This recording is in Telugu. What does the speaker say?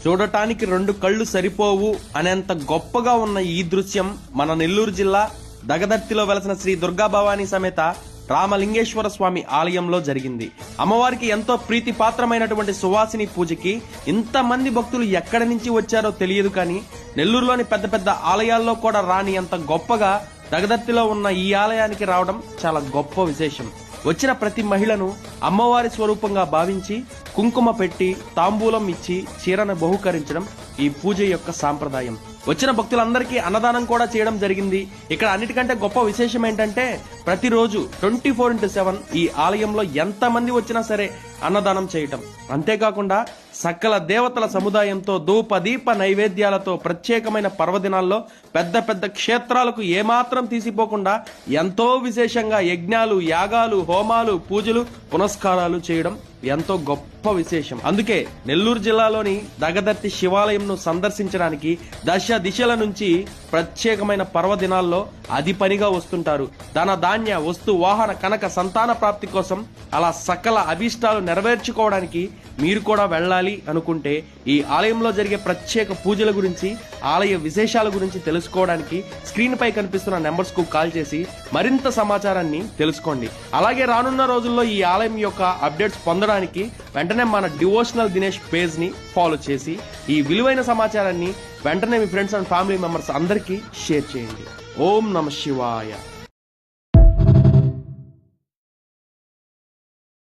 చూడటానికి రెండు కళ్ళు సరిపోవు అనేంత గొప్పగా ఉన్న ఈ దృశ్యం మన నెల్లూరు జిల్లా దగదర్తిలో వెలసిన శ్రీ దుర్గాభవానీ సమేత రామలింగేశ్వర స్వామి ఆలయంలో జరిగింది. అమ్మవారికి ఎంతో ప్రీతి పాత్రమైనటువంటి సువాసిని పూజకి ఇంతమంది భక్తులు ఎక్కడి నుంచి వచ్చారో తెలియదు, కానీ నెల్లూరులోని పెద్ద పెద్ద ఆలయాల్లో కూడా రాని అంత గొప్పగా దగదర్తిలో ఉన్న ఈ ఆలయానికి రావడం చాలా గొప్ప విశేషం. వచ్చిన ప్రతి మహిళను అమ్మవారి స్వరూపంగా భావించి కుంకుమ పెట్టి తాంబూలం ఇచ్చి చీరను బహుకరించడం ఈ పూజ యొక్క సాంప్రదాయం. వచ్చిన భక్తులందరికీ అన్నదానం కూడా చేయడం జరిగింది. ఇక్కడ అన్నిటికంటే గొప్ప విశేషం ఏంటంటే ప్రతిరోజు 24/7 ఈ ఆలయంలో ఎంతమంది వచ్చినా సరే అన్నదానం చేయటం. అంతేకాకుండా సకల దేవతల సముదాయంతో ధూప దీప నైవేద్యాలతో ప్రత్యేకమైన పర్వదినాల్లో పెద్ద పెద్ద క్షేత్రాలకు ఏమాత్రం తీసిపోకుండా ఎంతో విశేషంగా యజ్ఞాలు, యాగాలు, హోమాలు, పూజలు, పునస్కారాలు చేయడం ఎంతో గొప్ప విశేషం. అందుకే నెల్లూరు జిల్లాలోని దగదర్తి శివాలయంను సందర్శించడానికి దశ దిశల నుంచి ప్రత్యేకమైన పర్వదినాల్లో అది పనిగా వస్తుంటారు. ధన ధాన్య వస్తు వాహన కనక సంతాన ప్రాప్తి కోసం, అలా సకల అభీష్టాలు నెరవేర్చుకోవడానికి మీరు కూడా వెళ్ళాలి అనుకుంటే ఈ ఆలయంలో జరిగే ప్రత్యేక పూజల గురించి, ఆలయ విశేషాల గురించి తెలుసుకోవడానికి స్క్రీన్ పై కనిపిస్తున్న నెంబర్స్ కు కాల్ చేసి మరింత సమాచారాన్ని తెలుసుకోండి. అలాగే రానున్న రోజుల్లో ఈ ఆలయం యొక్క అప్డేట్స్ పొందడానికి వెంటనే మన డివోషనల్ దినేష్ పేజ్ ని ఫాలో చేసి ఈ విలువైన సమాచారాన్ని వెంటనే మీ ఫ్రెండ్స్ అండ్ ఫ్యామిలీ మెంబర్స్ అందరికీ షేర్ చేయండి. ఓం నమః శివాయ.